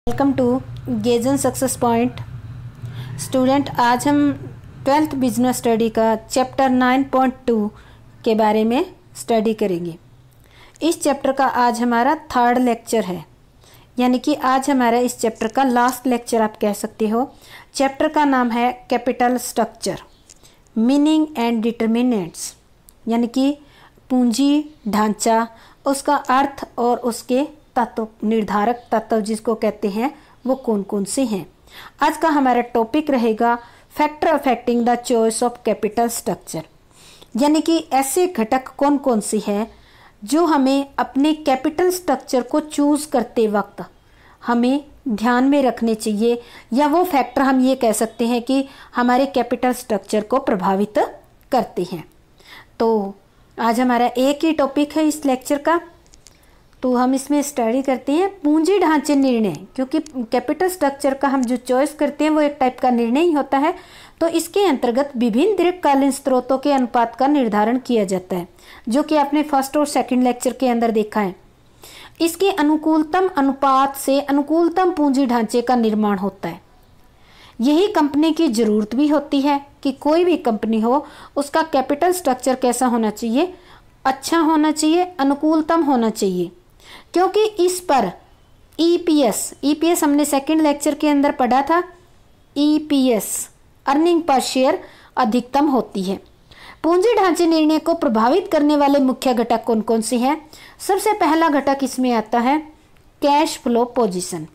Welcome to गेजन success point. Student, आज हम 12th बिजनेस स्टडी का चैप्टर 9.2 के बारे में स्टडी करेंगे। इस चैप्टर का आज हमारा 3rd लेक्चर है, यानी कि आज हमारा इस चैप्टर का लास्ट लेक्चर आप कह सकते हो। चैप्टर का नाम है capital structure, meaning and determinants, यानी कि पूंजी ढांचा, उसका अर्थ और उसके तत्व, निर्धारक तत्व जिसको कहते हैं, वो कौन कौन से हैं। आज का हमारा टॉपिक रहेगा factor affecting the choice of capital structure, यानी कि ऐसे घटक कौन कौन से हैं जो हमें अपने कैपिटल स्ट्रक्चर को चूज करते वक्त हमें ध्यान में रखने चाहिए, या वो फैक्टर हम ये कह सकते हैं कि हमारे कैपिटल स्ट्रक्चर को प्रभावित करते हैं। तो आज हमारा एक ही टॉपिक है इस लेक्चर का, तो हम इसमें स्टडी करते हैं पूंजी ढांचे निर्णय, क्योंकि कैपिटल स्ट्रक्चर का हम जो चॉइस करते हैं वो एक टाइप का निर्णय ही होता है। तो इसके अंतर्गत विभिन्न दीर्घकालीन स्रोतों के अनुपात का निर्धारण किया जाता है, जो कि आपने फर्स्ट और सेकंड लेक्चर के अंदर देखा है। इसके अनुकूलतम अनुपात से अनुकूलतम पूंजी ढांचे का निर्माण होता है। यही कंपनी की जरूरत भी होती है कि कोई भी कंपनी हो, उसका कैपिटल स्ट्रक्चर कैसा होना चाहिए, अच्छा होना चाहिए, अनुकूलतम होना चाहिए, क्योंकि इस पर ईपीएस हमने सेकंड लेक्चर के अंदर पढ़ा था। ईपीएस अर्निंग पर शेयर अधिकतम होती है। पूंजी ढांचे निर्णय को प्रभावित करने वाले मुख्य घटक कौन कौन से हैं? सबसे पहला घटक इसमें आता है कैश फ्लो पोजीशन,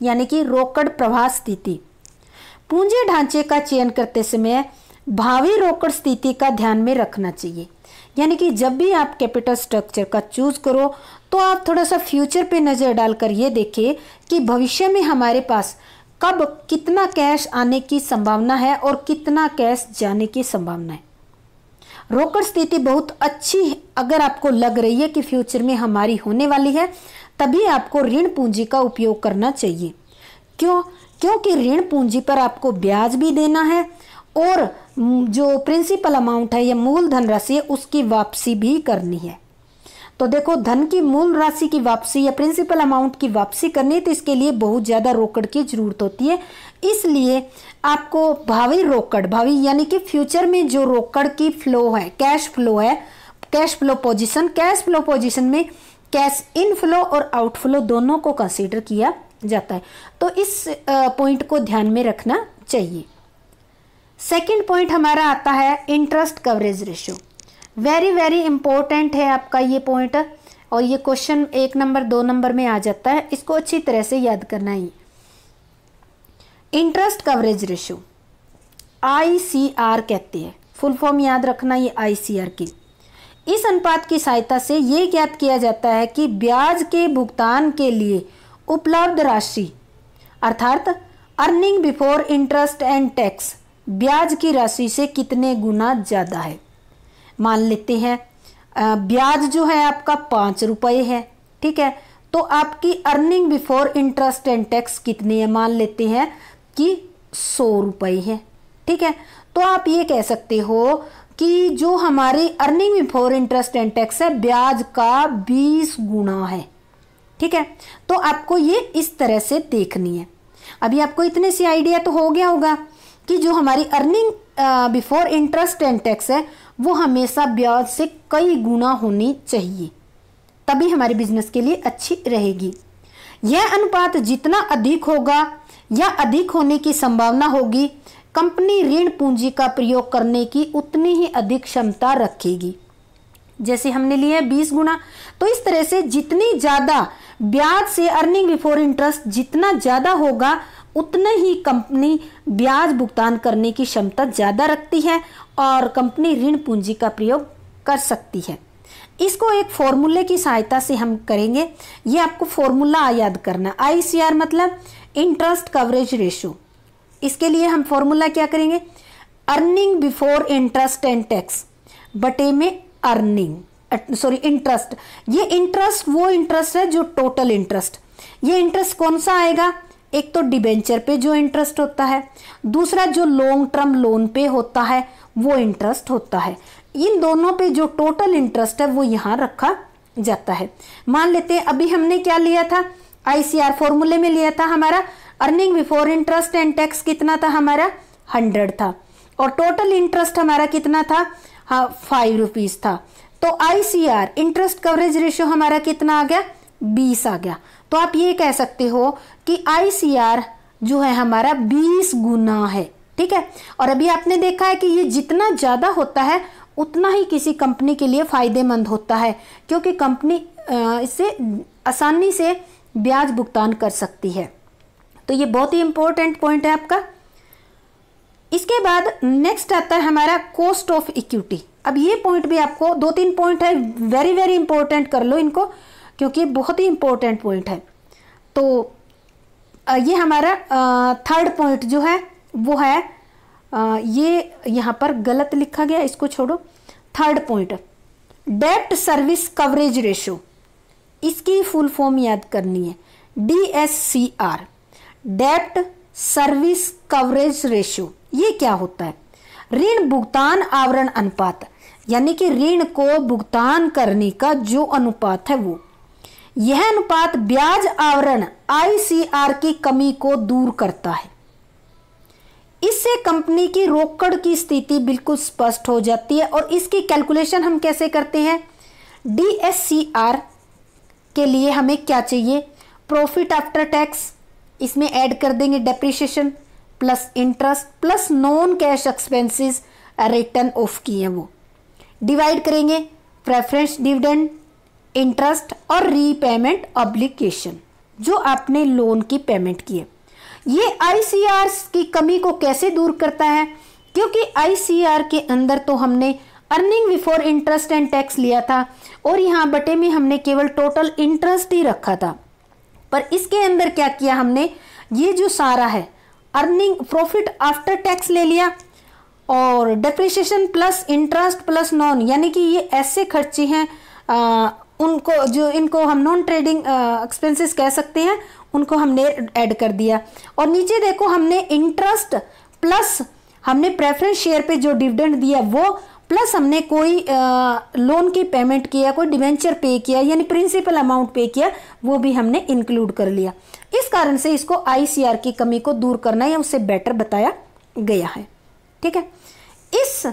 यानी कि रोकड़ प्रवाह स्थिति। पूंजी ढांचे का चयन करते समय भावी रोकड़ स्थिति का ध्यान में रखना चाहिए, यानी कि जब भी आप कैपिटल स्ट्रक्चर का चूज करो तो आप थोड़ा सा फ्यूचर पे नज़र डालकर ये देखिए कि भविष्य में हमारे पास कब कितना कैश आने की संभावना है और कितना कैश जाने की संभावना है। रोकड़ स्थिति बहुत अच्छी अगर आपको लग रही है कि फ्यूचर में हमारी होने वाली है, तभी आपको ऋण पूंजी का उपयोग करना चाहिए। क्योंकि ऋण पूंजी पर आपको ब्याज भी देना है और जो प्रिंसिपल अमाउंट है या मूल धनराशि है उसकी वापसी भी करनी है। तो देखो, धन की मूल राशि की वापसी या प्रिंसिपल अमाउंट की वापसी करनी है, तो इसके लिए बहुत ज़्यादा रोकड़ की जरूरत होती है। इसलिए आपको भावी यानी कि फ्यूचर में जो रोकड़ की फ्लो है, कैश फ्लो पोजीशन में कैश इनफ्लो और आउटफ्लो दोनों को कंसीडर किया जाता है। तो इस पॉइंट को ध्यान में रखना चाहिए। सेकंड पॉइंट हमारा आता है interest coverage ratio. Very important है आपका ये पॉइंट, और ये क्वेश्चन 1 नंबर 2 नंबर में आ जाता है, इसको अच्छी तरह से याद करना ही। इंटरेस्ट कवरेज रेशियो ICR कहते हैं, फुल फॉर्म याद रखना ये ICR की। इस अनुपात की सहायता से ये ज्ञात किया जाता है कि ब्याज के भुगतान के लिए उपलब्ध राशि, अर्थात earning before interest and tax, ब्याज की राशि से कितने गुना ज़्यादा है। मान लेते हैं ब्याज जो है आपका 5 रुपये है, ठीक है, तो आपकी earning before interest and tax कितनी है? मान लेते हैं कि 100 रुपये है, ठीक है। तो आप ये कह सकते हो कि जो हमारी earning before interest and tax है, ब्याज का 20 गुना है, ठीक है। तो आपको ये इस तरह से देखनी है। अभी आपको इतने से आइडिया तो हो गया होगा कि जो हमारी earning before interest and tax है वो हमेशा ब्याज से कई गुना होनी चाहिए, तभी हमारे बिजनेस के लिए अच्छी रहेगी। यह अनुपात जितना अधिक होगा या अधिक होने की संभावना होगी, कंपनी ऋण पूंजी का प्रयोग करने की उतनी ही अधिक क्षमता रखेगी। जैसे हमने लिया 20 गुना, तो इस तरह से जितनी ज़्यादा ब्याज से अर्निंग बिफोर इंटरेस्ट जितना ज़्यादा होगा, उतना ही कंपनी ब्याज भुगतान करने की क्षमता ज़्यादा रखती है और कंपनी ऋण पूंजी का प्रयोग कर सकती है। इसको एक फॉर्मूले की सहायता से हम करेंगे। ये आपको फॉर्मूला याद करना, ICR मतलब इंटरेस्ट कवरेज रेशियो। इसके लिए हम फॉर्मूला क्या करेंगे? Earning before interest and tax बटे में इंटरेस्ट। ये इंटरेस्ट वो इंटरेस्ट है जो टोटल इंटरेस्ट। ये इंटरेस्ट कौन सा आएगा? एक तो डिबेंचर पे जो इंटरेस्ट होता है, दूसरा जो लॉन्ग टर्म लोन पे होता है वो इंटरेस्ट होता है। इन दोनों पे जो टोटल इंटरेस्ट है वो यहाँ रखा जाता है। मान लेते हैं अभी हमने क्या लिया था ICR फॉर्मूले में लिया था हमारा, earning before interest and tax कितना था हमारा 100 था, और टोटल इंटरेस्ट हमारा कितना था 5 रुपीज था। तो ICR इंटरेस्ट कवरेज रेशियो हमारा कितना आ गया 20 आ गया। तो आप ये कह सकते हो कि ICR जो है हमारा 20 गुना है, ठीक है। और अभी आपने देखा है कि ये जितना ज़्यादा होता है उतना ही किसी कंपनी के लिए फ़ायदेमंद होता है, क्योंकि कंपनी इससे आसानी से ब्याज भुगतान कर सकती है। तो ये बहुत ही इंपॉर्टेंट पॉइंट है आपका। इसके बाद नेक्स्ट आता है हमारा कॉस्ट ऑफ इक्विटी। अब ये पॉइंट भी आपको 2-3 पॉइंट है, वेरी वेरी इंपॉर्टेंट कर लो इनको, क्योंकि बहुत ही इंपॉर्टेंट पॉइंट है। तो ये हमारा थर्ड पॉइंट जो है वो है ये यहाँ पर गलत लिखा गया, इसको छोड़ो। थर्ड पॉइंट डेब्ट सर्विस कवरेज रेशो, इसकी फुल फॉर्म याद करनी है DSCR, डेब्ट सर्विस कवरेज रेशो। ये क्या होता है? ऋण भुगतान आवरण अनुपात, यानी कि ऋण को भुगतान करने का जो अनुपात है वो, यह अनुपात ब्याज आवरण ICR की कमी को दूर करता है। इससे कंपनी की रोकड़ की स्थिति बिल्कुल स्पष्ट हो जाती है। और इसकी कैलकुलेशन हम कैसे करते हैं? DSCR के लिए हमें क्या चाहिए? प्रॉफिट आफ्टर टैक्स, इसमें ऐड कर देंगे depreciation plus interest plus non cash expenses return of किए वो, डिवाइड करेंगे प्रेफरेंस डिविडेंड, इंटरेस्ट और रीपेमेंट ऑब्लिगेशन, जो आपने लोन की पेमेंट की है। ये ICR की कमी को कैसे दूर करता है? क्योंकि ICR के अंदर तो हमने earning before interest and tax लिया था और यहाँ बटे में हमने केवल टोटल इंटरेस्ट ही रखा था, पर इसके अंदर क्या किया हमने, ये जो सारा है अर्निंग प्रॉफिट आफ्टर टैक्स ले लिया और depreciation plus interest plus non, यानी कि ये ऐसे खर्चे हैं उनको जो इनको हम नॉन ट्रेडिंग एक्सपेंसेस कह सकते हैं, उनको हमने ऐड कर दिया। और नीचे देखो हमने इंटरेस्ट प्लस हमने प्रेफरेंस शेयर पे जो डिविडेंड दिया वो, प्लस हमने कोई लोन की पेमेंट किया, कोई डिवेंचर पे किया, यानी प्रिंसिपल अमाउंट पे किया, वो भी हमने इंक्लूड कर लिया। इस कारण से इसको ICR की कमी को दूर करना या उससे बेटर बताया गया है, ठीक है। इस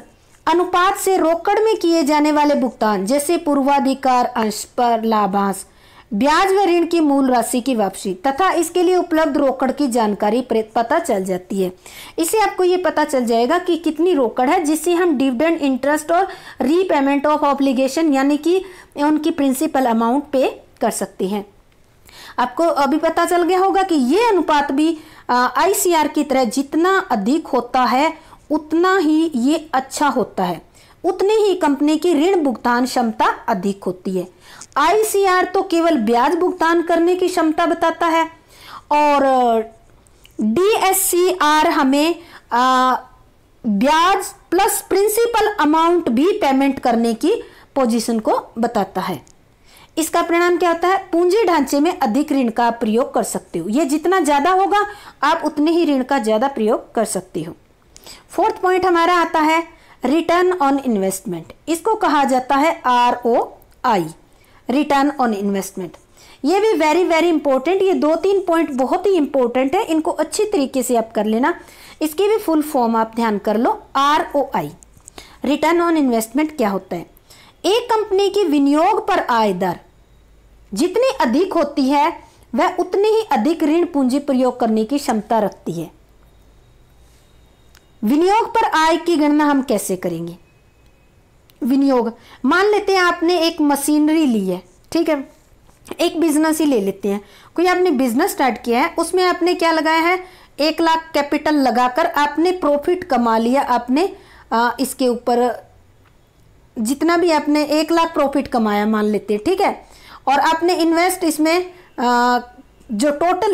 अनुपात से रोकड़ में किए जाने वाले भुगतान जैसे पूर्वाधिकार अंश पर लाभांश, ब्याज व ऋण की मूल राशि की वापसी तथा इसके लिए उपलब्ध रोकड़ की जानकारी पता चल जाती है। इससे आपको ये पता चल जाएगा कि कितनी रोकड़ है, जिससे हम डिविडेंड, इंटरेस्ट और रीपेमेंट ऑफ ऑब्लिगेशन यानी कि उनकी प्रिंसिपल अमाउंट पे कर सकते हैं। आपको अभी पता चल गया होगा कि ये अनुपात भी ICR की तरह जितना अधिक होता है उतना ही ये अच्छा होता है, उतनी ही कंपनी की ऋण भुगतान क्षमता अधिक होती है। ICR तो केवल ब्याज भुगतान करने की क्षमता बताता है और DSCR हमें ब्याज प्लस प्रिंसिपल अमाउंट भी पेमेंट करने की पोजीशन को बताता है। इसका परिणाम क्या होता है? पूंजी ढांचे में अधिक ऋण का प्रयोग कर सकते हो। ये जितना ज्यादा होगा आप उतने ही ऋण का ज्यादा प्रयोग कर सकते हो। फोर्थ पॉइंट हमारा आता है रिटर्न ऑन इन्वेस्टमेंट। इसको कहा जाता है ROI, रिटर्न ऑन इन्वेस्टमेंट। ये भी वेरी वेरी इंपॉर्टेंट, ये 2-3 पॉइंट बहुत ही इंपॉर्टेंट है, इनको अच्छी तरीके से आप कर लेना। इसकी भी फुल फॉर्म आप ध्यान कर लो। ROI, रिटर्न ऑन इन्वेस्टमेंट क्या होता है? एक कंपनी की विनियोग पर आय दर जितनी अधिक होती है वह उतनी ही अधिक ऋण पूंजी प्रयोग करने की क्षमता रखती है। विनियोग पर आय की गणना हम कैसे करेंगे? विनियोग, मान लेते हैं आपने एक मशीनरी ली है, ठीक है, एक बिजनेस ही ले लेते हैं, कोई आपने बिजनेस स्टार्ट किया है, उसमें आपने क्या लगाया है 1 लाख कैपिटल लगाकर आपने प्रॉफिट कमा लिया। आपने इसके ऊपर जितना भी आपने 1 लाख प्रॉफिट कमाया मान लेते हैं, ठीक है, और आपने इन्वेस्ट इसमें जो टोटल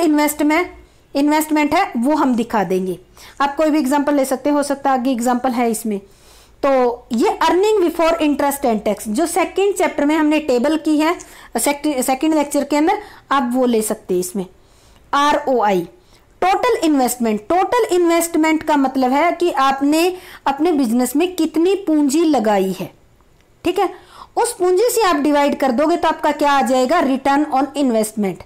इन्वेस्टमेंट है वो हम दिखा देंगे। आप कोई भी एग्जांपल ले सकते हो सकता है आगे एग्जांपल है इसमें। तो ये earning before interest and tax जो सेकंड चैप्टर में हमने टेबल की है, सेकंड लेक्चर के अंदर आप वो ले सकते हैं इसमें। ROI, total investment. Total investment का मतलब है कि आपने अपने बिजनेस में कितनी पूंजी लगाई है, ठीक है, उस पूंजी से आप डिवाइड कर दोगे तो आपका क्या आ जाएगा? Return on investment.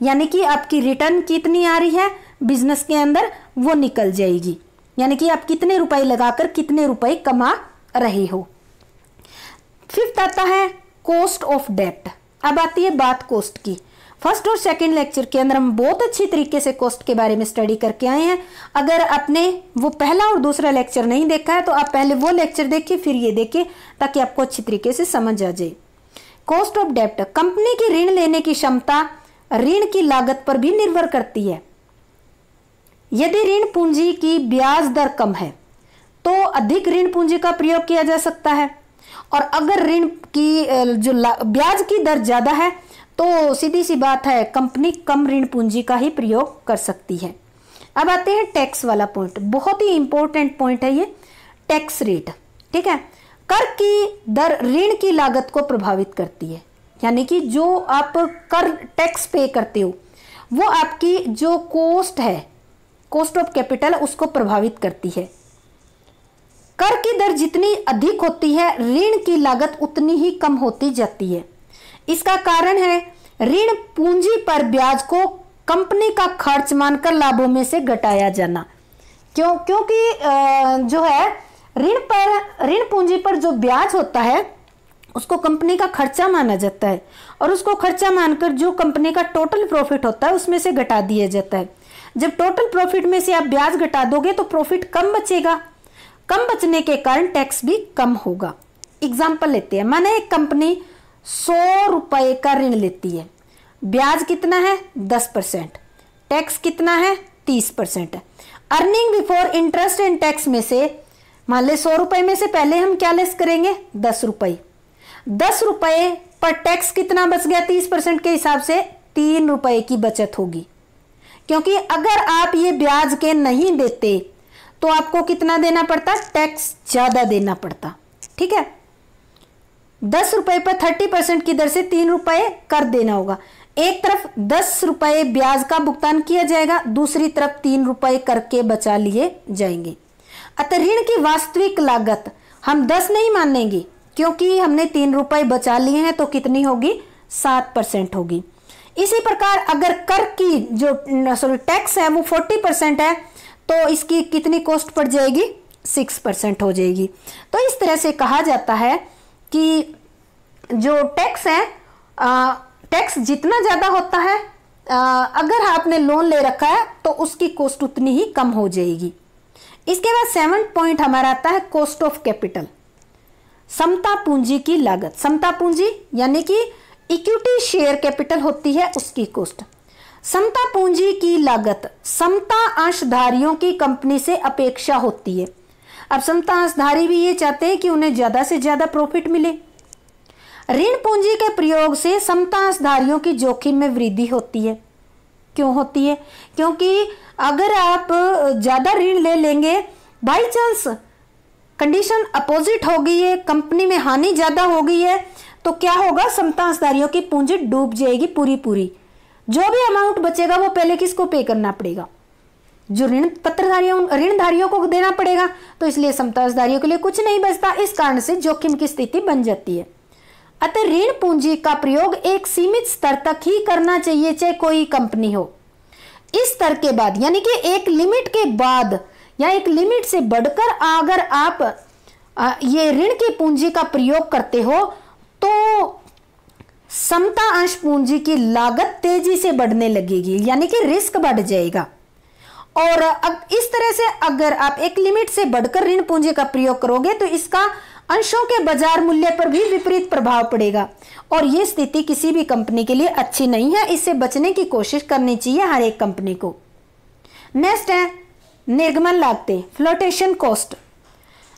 यानी कि आपकी रिटर्न कितनी आ रही है बिजनेस के अंदर वो निकल जाएगी, यानी कि आप कितने रुपए लगाकर कितने रुपए कमा रहे हो। फिफ्थ आता है कॉस्ट ऑफ डेब्ट। अब आती है बात कॉस्ट की। फर्स्ट और सेकंड लेक्चर के अंदर हम बहुत अच्छी तरीके से कॉस्ट के बारे में स्टडी करके आए हैं। अगर आपने वो पहला और दूसरा लेक्चर नहीं देखा है तो आप पहले वो लेक्चर देखिए फिर ये देखिए, ताकि आपको अच्छी तरीके से समझ आ जाए। कॉस्ट ऑफ डेब्ट, कंपनी की ऋण लेने की क्षमता ऋण की लागत पर भी निर्भर करती है। यदि ऋण पूंजी की ब्याज दर कम है तो अधिक ऋण पूंजी का प्रयोग किया जा सकता है, और अगर ऋण की जो ब्याज की दर ज्यादा है तो सीधी सी बात है कंपनी कम ऋण पूंजी का ही प्रयोग कर सकती है। अब आते हैं टैक्स वाला पॉइंट, बहुत ही इंपॉर्टेंट पॉइंट है ये, टैक्स रेट। ठीक है, कर की दर ऋण की लागत को प्रभावित करती है, यानी कि जो आप कर टैक्स पे करते हो वो आपकी जो कॉस्ट है, कॉस्ट ऑफ कैपिटल, उसको प्रभावित करती है। कर की दर जितनी अधिक होती है ऋण की लागत उतनी ही कम होती जाती है। इसका कारण है ऋण पूंजी पर ब्याज को कंपनी का खर्च मानकर लाभों में से घटाया जाना। क्योंकि जो है ऋण पूंजी पर जो ब्याज होता है उसको कंपनी का खर्चा माना जाता है, और उसको खर्चा मानकर जो कंपनी का टोटल प्रॉफिट होता है उसमें से घटा दिया जाता है। जब टोटल प्रॉफिट में से आप ब्याज घटा दोगे तो प्रॉफिट कम बचेगा, कम बचने के कारण टैक्स भी कम होगा। एग्जाम्पल लेते हैं, माने एक कंपनी 100 रुपए का ऋण लेती है, ब्याज कितना है 10%, टैक्स कितना है 30% है। Earning before interest and tax में से मान ले 100 रुपए में से पहले हम क्या लेस करेंगे 10 रुपए, 10 रुपए पर टैक्स कितना बच गया 30% के हिसाब से 3 रुपए की बचत होगी। क्योंकि अगर आप ये ब्याज के नहीं देते तो आपको कितना देना पड़ता, टैक्स ज्यादा देना पड़ता। ठीक है, 10 रुपए पर 30% की दर से 3 रुपए कर देना होगा। एक तरफ 10 रुपए ब्याज का भुगतान किया जाएगा, दूसरी तरफ 3 रुपए करके बचा लिए जाएंगे। अतः ऋण की वास्तविक लागत हम 10 नहीं मानेंगे, क्योंकि हमने 3 रुपए बचा लिए हैं तो कितनी होगी 7% होगी। इसी प्रकार अगर कर की जो टैक्स है वो 40% है तो इसकी कितनी कॉस्ट पड़ जाएगी 6% हो जाएगी। तो इस तरह से कहा जाता है कि जो टैक्स है, टैक्स जितना ज़्यादा होता है, अगर आपने लोन ले रखा है तो उसकी कॉस्ट उतनी ही कम हो जाएगी। इसके बाद 7th पॉइंट हमारा आता है कॉस्ट ऑफ कैपिटल, समता पूंजी की लागत। समता पूंजी यानी कि इक्विटी शेयर कैपिटल होती है उसकी कॉस्ट। समता पूंजी की लागत समता अंशधारियों की कंपनी से अपेक्षा होती है। अब समता अंशधारी भी ये चाहते हैं कि उन्हें ज्यादा से ज्यादा प्रॉफिट मिले। ऋण पूंजी के प्रयोग से समता अंशधारियों की जोखिम में वृद्धि होती है। क्यों होती है? क्योंकि अगर आप ज्यादा ऋण ले लेंगे, बाई चांस कंडीशन अपोजिट हो गई है, कंपनी में हानि ज्यादा हो गई है, तो क्या होगा, समता अंशधारियों की पूंजी डूब जाएगी पूरी। जो भी अमाउंट बचेगा वो पहले किसको पे करना पड़ेगा, जो ऋणधारियों को देना पड़ेगा। तो इसलिए समता अंशधारियों के लिए कुछ नहीं बचता, इस कारण से जोखिम की स्थिति बन जाती है। अतः ऋण पूंजी का प्रयोग एक सीमित स्तर तक ही करना चाहिए, चाहे कोई कंपनी हो। इस स्तर के बाद यानी कि एक लिमिट के बाद या एक लिमिट से बढ़कर अगर आप ये ऋण की पूंजी का प्रयोग करते हो तो समता अंश पूंजी की लागत तेजी से बढ़ने लगेगी, यानी कि रिस्क बढ़ जाएगा। और इस तरह से अगर आप एक लिमिट से बढ़कर ऋण पूंजी का प्रयोग करोगे तो इसका अंशों के बाजार मूल्य पर भी विपरीत प्रभाव पड़ेगा, और यह स्थिति किसी भी कंपनी के लिए अच्छी नहीं है। इससे बचने की कोशिश करनी चाहिए हर एक कंपनी को। नेक्स्ट है निर्गमन लागतें, फ्लोटेशन कॉस्ट।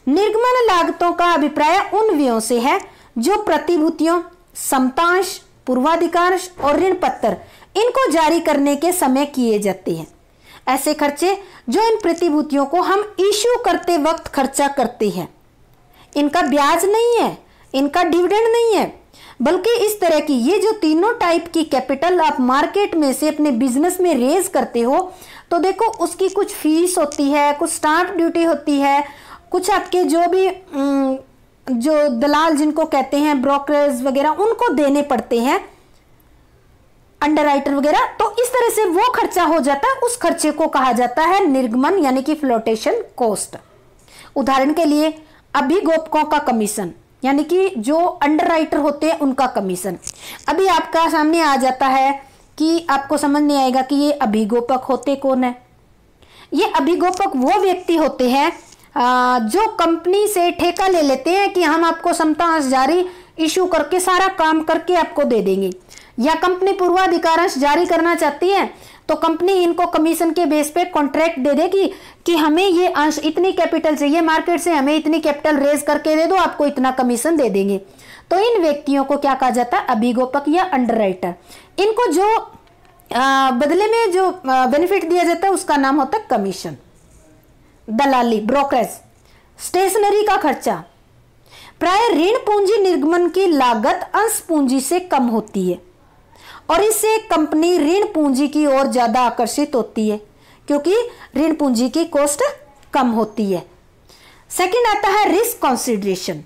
निर्गमन लागतों का अभिप्राय उन व्ययों से है जो प्रतिभूतियों, समतांश, पूर्वाधिकांश और ऋण पत्र इनको जारी करने के समय किए जाते हैं। ऐसे खर्चे जो इन प्रतिभूतियों को हम इश्यू करते वक्त खर्चा करते हैं, इनका ब्याज नहीं है, इनका डिविडेंड नहीं है, बल्कि इस तरह की ये जो तीनों टाइप की कैपिटल आप मार्केट में से अपने बिजनेस में रेज करते हो, तो देखो उसकी कुछ फीस होती है, कुछ स्टाम्प ड्यूटी होती है, कुछ आपके जो भी जो दलाल जिनको कहते हैं, ब्रोकरेज वगैरह, उनको देने पड़ते हैं। अंडर राइटर वगैरह, तो इस तरह से वो खर्चा हो जाता है, उस खर्चे को कहा जाता है निर्गमन यानी कि फ्लोटेशन कॉस्ट। उदाहरण के लिए अभिगोपकों का कमीशन यानी कि जो अंडर राइटर होते हैं उनका कमीशन। अभी आपका सामने आ जाता है कि आपको समझ नहीं आएगा कि ये अभिगोपक होते कौन है। ये अभिगोपक वो व्यक्ति होते हैं जो कंपनी से ठेका ले लेते हैं कि हम आपको समता अंश जारी इशू करके सारा काम करके आपको दे देंगे, या कंपनी पूर्वाधिकार जारी करना चाहती है तो कंपनी इनको कमीशन के बेस पे कॉन्ट्रैक्ट दे देगी कि हमें ये अंश इतनी कैपिटल चाहिए मार्केट से, हमें इतनी कैपिटल रेज करके दे दो, आपको इतना कमीशन दे देंगे। तो इन व्यक्तियों को क्या कहा जाता है, अभिगोपक या अंडर राइटर। इनको जो बदले में जो बेनिफिट दिया जाता है उसका नाम होता है कमीशन। दलाली, ब्रोकरेज, स्टेशनरी का खर्चा, प्राय ऋण पूंजी निर्गमन की लागत अंश पूंजी से कम होती है और इससे कंपनी ऋण पूंजी की ओर ज्यादा आकर्षित होती है क्योंकि ऋण पूंजी की कॉस्ट कम होती है। सेकंड आता है रिस्क कंसीडरेशन,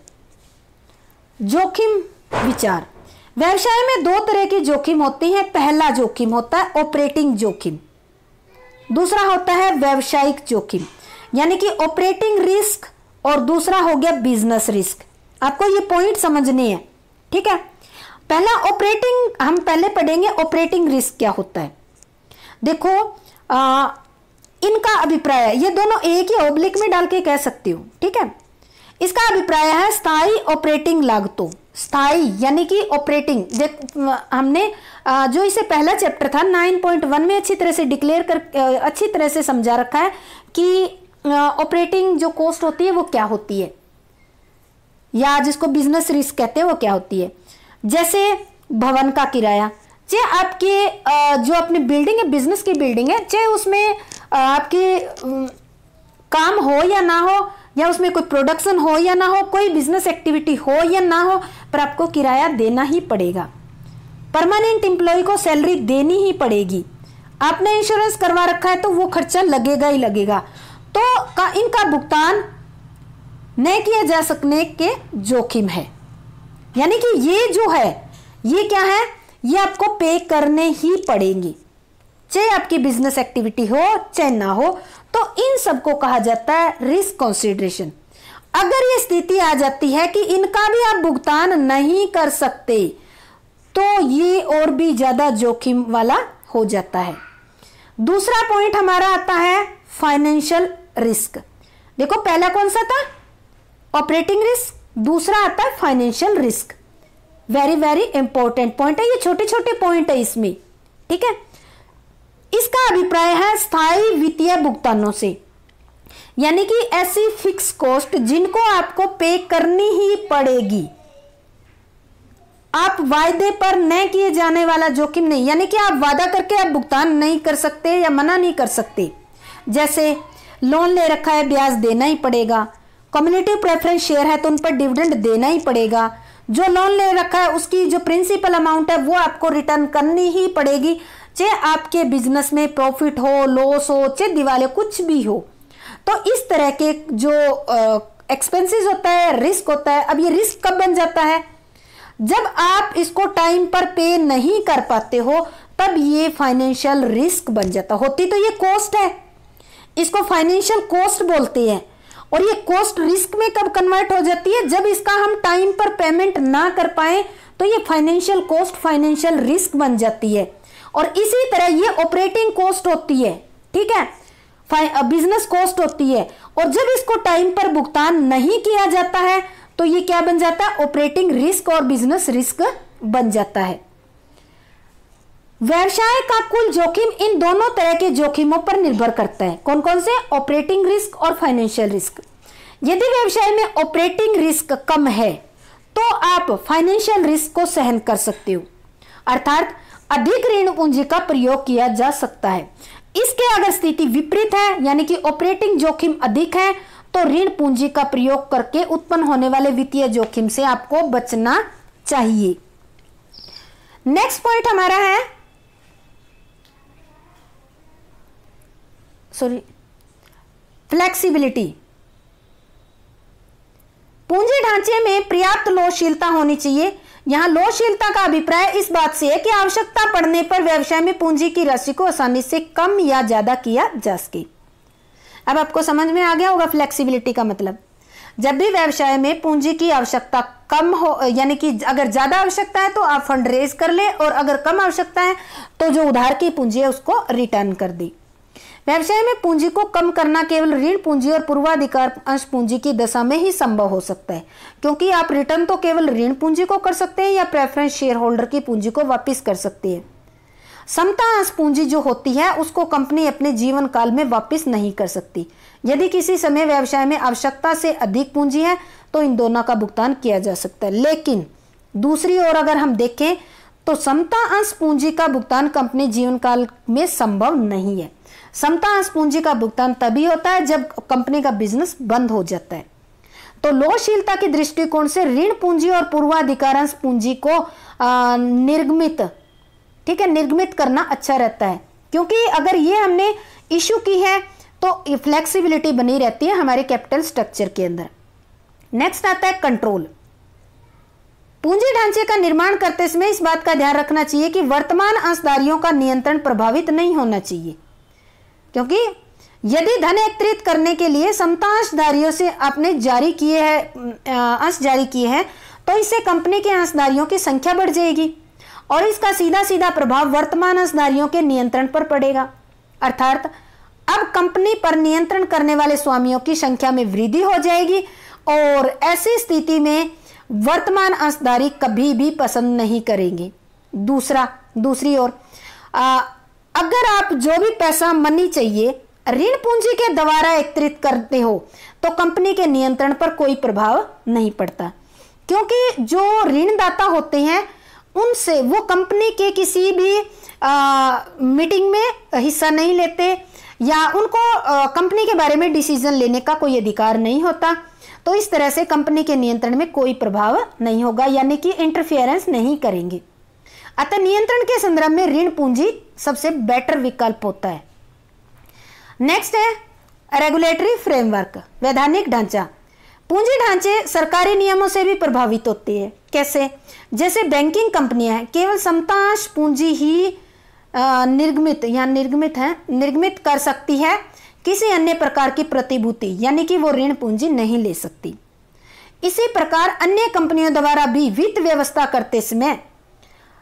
जोखिम विचार। व्यवसाय में दो तरह की जोखिम होती है। पहला जोखिम होता है ऑपरेटिंग जोखिम, दूसरा होता है व्यावसायिक जोखिम यानी कि ऑपरेटिंग रिस्क, और दूसरा हो गया बिजनेस रिस्क। आपको ये पॉइंट समझने हैं, ठीक है। पहला ऑपरेटिंग, हम पहले पढ़ेंगे ऑपरेटिंग रिस्क क्या होता है। देखो इनका अभिप्राय है, ये दोनों एक ही ऑब्लिक में डाल के कह सकती हूँ, ठीक है। इसका अभिप्राय है स्थायी ऑपरेटिंग लागतों। स्थायी यानी कि ऑपरेटिंग, हमने जो इसे पहला चैप्टर था 9.1 में अच्छी तरह से डिक्लेयर कर अच्छी तरह से समझा रखा है कि ऑपरेटिंग जो कॉस्ट होती है वो क्या होती है, या जिसको बिजनेस रिस्क कहते हैं वो क्या होती है। जैसे भवन का किराया, चाहे आपके जो अपनी बिल्डिंग है, बिजनेस की बिल्डिंग है, चाहे उसमें आपके काम हो या ना हो, या उसमें कोई प्रोडक्शन हो या ना हो, कोई बिजनेस एक्टिविटी हो या ना हो, पर आपको किराया देना ही पड़ेगा। परमानेंट एम्प्लॉय को सैलरी देनी ही पड़ेगी। आपने इंश्योरेंस करवा रखा है तो वो खर्चा लगेगा ही लगेगा। तो इनका भुगतान न किया जा सकने के जोखिम है, यानी कि ये जो है ये क्या है, ये आपको पे करने ही पड़ेंगे, चाहे आपकी बिजनेस एक्टिविटी हो चाहे ना हो। तो इन सबको कहा जाता है रिस्क कंसीडरेशन। अगर ये स्थिति आ जाती है कि इनका भी आप भुगतान नहीं कर सकते तो ये और भी ज्यादा जोखिम वाला हो जाता है। दूसरा पॉइंट हमारा आता है फाइनेंशियल रिस्क। देखो पहला कौन सा था, ऑपरेटिंग रिस्क, दूसरा आता है financial risk. Very very important point है, ये छोटे छोटे पॉइंट है इसमें, ठीक है। इसका अभिप्राय है स्थायी वित्तीय भुगतानों से, यानी कि ऐसी फिक्स कॉस्ट जिनको आपको पे करनी ही पड़ेगी। आप वायदे पर न किए जाने वाला जोखिम नहीं, यानी कि आप वादा करके आप भुगतान नहीं कर सकते या मना नहीं कर सकते। जैसे लोन ले रखा है, ब्याज देना ही पड़ेगा। कम्युनिटी प्रेफरेंस शेयर है तो उन पर डिविडेंड देना ही पड़ेगा। जो लोन ले रखा है उसकी जो प्रिंसिपल अमाउंट है वो आपको रिटर्न करनी ही पड़ेगी, चाहे आपके बिजनेस में प्रॉफिट हो, लॉस हो, चाहे दिवाले कुछ भी हो। तो इस तरह के जो एक्सपेंसेस होता है, रिस्क होता है। अब ये रिस्क कब बन जाता है, जब आप इसको टाइम पर पे नहीं कर पाते हो, तब ये फाइनेंशियल रिस्क बन जाता। होती तो ये कॉस्ट है, इसको फाइनेंशियल कॉस्ट बोलते हैं। और ये कॉस्ट रिस्क में कब कन्वर्ट हो जाती है, जब इसका हम टाइम पर पेमेंट ना कर पाए तो ये फाइनेंशियल कॉस्ट, फाइनेंशियल रिस्क बन जाती है। और इसी तरह ये ऑपरेटिंग कॉस्ट होती है, ठीक है, बिजनेस कॉस्ट होती है। और जब इसको टाइम पर भुगतान नहीं किया जाता है तो ये क्या बन जाता है, ऑपरेटिंग रिस्क और बिजनेस रिस्क बन जाता है। व्यवसाय का कुल जोखिम इन दोनों तरह के जोखिमों पर निर्भर करता है। कौन कौन से, ऑपरेटिंग रिस्क और फाइनेंशियल रिस्क। यदि व्यवसाय में ऑपरेटिंग रिस्क कम है तो आप फाइनेंशियल रिस्क को सहन कर सकते हो, अर्थात अधिक ऋण पूंजी का प्रयोग किया जा सकता है। इसके अगर स्थिति विपरीत है, यानी कि ऑपरेटिंग जोखिम अधिक है, तो ऋण पूंजी का प्रयोग करके उत्पन्न होने वाले वित्तीय जोखिम से आपको बचना चाहिए। नेक्स्ट पॉइंट हमारा है फ्लेक्सिबिलिटी। पूंजी ढांचे में पर्याप्त लवचिकता होनी चाहिए, यहाँ लोचशीलता का अभिप्राय इस बात से है कि आवश्यकता पड़ने पर व्यवसाय में पूंजी की राशि को आसानी से कम या ज्यादा किया जा सके। अब आपको समझ में आ गया होगा फ्लेक्सिबिलिटी का मतलब। जब भी व्यवसाय में पूंजी की आवश्यकता कम हो, यानी कि अगर ज्यादा आवश्यकता है तो आप फंड रेज कर ले, और अगर कम आवश्यकता है तो जो उधार की पूंजी है उसको रिटर्न कर दी। व्यवसाय में पूंजी को कम करना केवल ऋण पूंजी और पूर्वाधिकार अंश पूंजी की दशा में ही संभव हो सकता है, क्योंकि आप रिटर्न तो केवल ऋण पूंजी को कर सकते हैं या प्रेफरेंस शेयर होल्डर की पूंजी को वापस कर सकते हैं। समता अंश पूंजी जो होती है उसको कंपनी अपने जीवन काल में वापस नहीं कर सकती। यदि किसी समय व्यवसाय में आवश्यकता से अधिक पूंजी है तो इन दोनों का भुगतान किया जा सकता है। लेकिन दूसरी ओर अगर हम देखें तो समता अंश पूंजी का भुगतान कंपनी जीवन काल में संभव नहीं है। समता अंश पूंजी का भुगतान तभी होता है जब कंपनी का बिजनेस बंद हो जाता है। तो लोचशीलता के दृष्टिकोण से ऋण पूंजी और पूर्वाधिकार अंश पूंजी को निर्गमित करना अच्छा रहता है, क्योंकि अगर ये हमने इशू की है तो फ्लेक्सिबिलिटी बनी रहती है हमारे कैपिटल स्ट्रक्चर के अंदर। नेक्स्ट आता है कंट्रोल। पूंजी ढांचे का निर्माण करते समय इस बात का ध्यान रखना चाहिए कि वर्तमान अंशधारियों का नियंत्रण प्रभावित नहीं होना चाहिए, क्योंकि यदि धन एकत्रित करने के लिए समता अंशधारियों से आपने अंश जारी किए हैं तो इससे कंपनी के अंशधारियों की संख्या बढ़ जाएगी और इसका सीधा सीधा प्रभाव वर्तमान अंशधारियों के नियंत्रण पर पड़ेगा। अर्थात अब कंपनी पर नियंत्रण करने वाले स्वामियों की संख्या में वृद्धि हो जाएगी और ऐसी स्थिति में वर्तमान अंशधारी कभी भी पसंद नहीं करेंगे। दूसरी ओर अगर आप जो भी पैसा मनी चाहिए ऋण पूंजी के द्वारा एकत्रित करते हो तो कंपनी के नियंत्रण पर कोई प्रभाव नहीं पड़ता, क्योंकि जो ऋणदाता होते हैं उनसे वो कंपनी के किसी भी मीटिंग में हिस्सा नहीं लेते या उनको कंपनी के बारे में डिसीजन लेने का कोई अधिकार नहीं होता। तो इस तरह से कंपनी के नियंत्रण में कोई प्रभाव नहीं होगा, यानी कि इंटरफेरेंस नहीं करेंगे। अतः नियंत्रण के संदर्भ में ऋण पूंजी सबसे बेटर विकल्प होता है। नेक्स्ट है रेगुलेटरी फ्रेमवर्क, वैधानिक ढांचा। पूंजी ढांचे सरकारी नियमों से भी प्रभावित होते हैं। कैसे? जैसे बैंकिंग कंपनियां हैं केवल समतांश पूंजी ही निर्गमित कर सकती है, किसी अन्य प्रकार की प्रतिभूति यानी कि वो ऋण पूंजी नहीं ले सकती। इसी प्रकार अन्य कंपनियों द्वारा भी वित्त व्यवस्था करते समय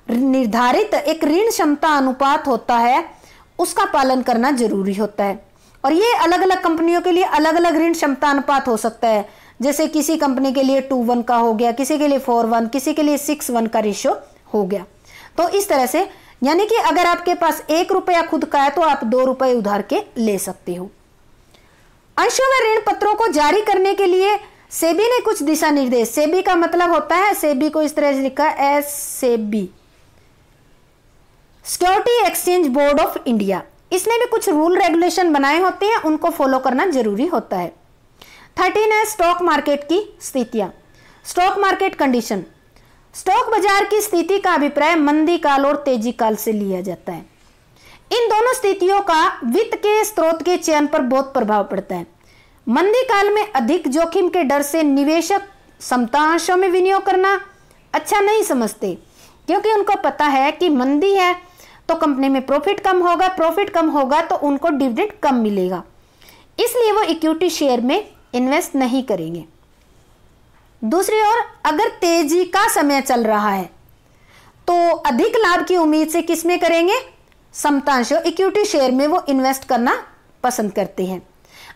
निर्धारित एक ऋण क्षमता अनुपात होता है, उसका पालन करना जरूरी होता है। और ये अलग अलग कंपनियों के लिए अलग अलग ऋण क्षमता अनुपात हो सकता है। जैसे किसी कंपनी के लिए 2:1 का हो गया, किसी के लिए 4:1, किसी के लिए 6:1 का रेशो हो गया। तो इस तरह से यानी कि अगर आपके पास 1 रुपया खुद का है तो आप 2 रुपए उधार के ले सकते हो। अंशों में ऋण पत्रों को जारी करने के लिए सेबी ने कुछ दिशा निर्देश, सेबी का मतलब होता है, सेबी को इस तरह से लिखा है SEBI, security exchange board of India. इसने भी कुछ रूल रेगुलेशन बनाए होते हैं, उनको फॉलो करना जरूरी होता है। 13 है स्टॉक मार्केट की स्थितियां, स्टॉक मार्केट कंडीशन। स्टॉक बाजार की स्थिति का अभिप्राय मंदी काल और तेजी काल से लिया जाता है। इन दोनों स्थितियों का वित्त के स्रोत के चयन पर बहुत प्रभाव पड़ता है। मंदी काल में अधिक जोखिम के डर से निवेशक समतांशों में विनियोग करना अच्छा नहीं समझते, क्योंकि उनको पता है कि मंदी है तो कंपनी में प्रॉफिट कम होगा तो उनको डिविडेंड कम मिलेगा, इसलिए वो इक्विटी शेयर में इन्वेस्ट नहीं करेंगे। दूसरी ओर अगर तेजी का समय चल रहा है तो अधिक लाभ की उम्मीद से किस में करेंगे? समतांशों इक्विटी शेयर में वो इन्वेस्ट करना पसंद करते हैं।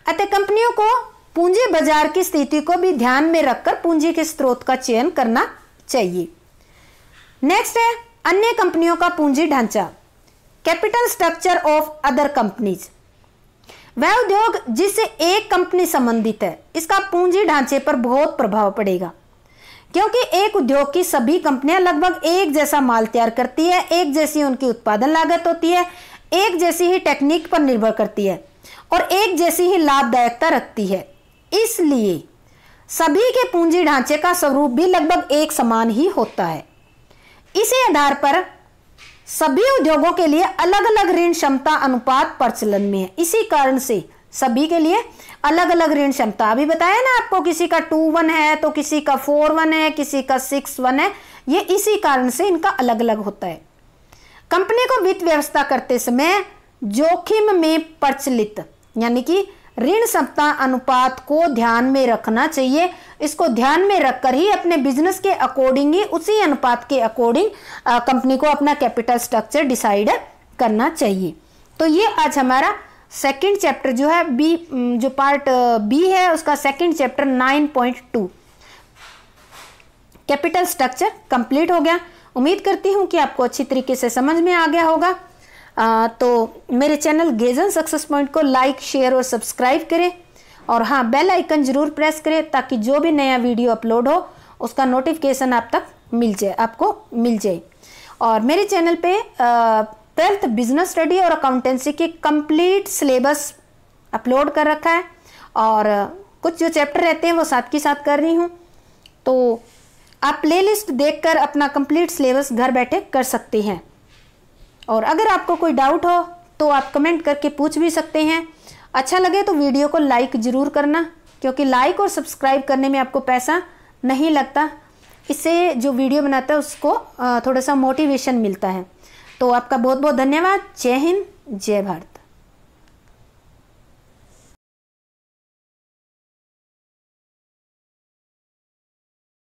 अतः कंपनियों को पूंजी बाजार की स्थिति को भी ध्यान में रखकर पूंजी के स्रोत का चयन करना चाहिए। नेक्स्ट है अन्य कंपनियों का पूंजी ढांचा, capital structure of other companies. वह उद्योग जिससे एक कंपनी संबंधित है, इसका पूंजी ढांचे पर बहुत प्रभाव पड़ेगा, क्योंकि एक उद्योग की सभी कंपनियां लगभग एक जैसा माल तैयार करती है, एक जैसी उनकी उत्पादन लागत होती है, एक जैसी ही टेक्निक पर निर्भर करती है और एक जैसी ही लाभदायकता रखती है। इसलिए सभी के पूंजी ढांचे का स्वरूप भी लगभग एक समान ही होता है। इसी आधार पर सभी उद्योगों के लिए अलग अलग ऋण क्षमता अनुपात प्रचलन में है। इसी कारण से सभी के लिए अलग अलग ऋण क्षमता, अभी बताया ना आपको, किसी का 2:1 है तो किसी का 4:1 है, किसी का 6:1 है। ये इसी कारण से इनका अलग अलग होता है। कंपनी को वित्त व्यवस्था करते समय जोखिम में प्रचलित यानी कि ऋण क्षमता अनुपात को ध्यान में रखना चाहिए। इसको ध्यान में रखकर ही अपने बिजनेस के अकॉर्डिंग ही उसी अनुपात के अकॉर्डिंग कंपनी को अपना कैपिटल स्ट्रक्चर डिसाइड करना चाहिए। तो ये आज हमारा सेकंड चैप्टर जो है बी, जो पार्ट बी है उसका second chapter 9.2 capital structure complete हो गया। उम्मीद करती हूँ कि आपको अच्छी तरीके से समझ में आ गया होगा। तो मेरे चैनल गेजन सक्सेस पॉइंट को लाइक, शेयर और सब्सक्राइब करें और हाँ, बेल आइकन जरूर प्रेस करें ताकि जो भी नया वीडियो अपलोड हो उसका नोटिफिकेशन आप तक आपको मिल जाए। और मेरे चैनल पे 12th बिजनेस स्टडी और अकाउंटेंसी की कंप्लीट सिलेबस अपलोड कर रखा है और कुछ जो चैप्टर रहते हैं वो साथ के साथ कर रही हूँ। तो आप प्लेलिस्ट देखकर अपना कंप्लीट सिलेबस घर बैठे कर सकते हैं। और अगर आपको कोई डाउट हो तो आप कमेंट करके पूछ भी सकते हैं। अच्छा लगे तो वीडियो को लाइक ज़रूर करना, क्योंकि लाइक और सब्सक्राइब करने में आपको पैसा नहीं लगता। इससे जो वीडियो बनाता है उसको थोड़ा सा मोटिवेशन मिलता है। तो आपका बहुत बहुत धन्यवाद। जय हिंद, जय भारत।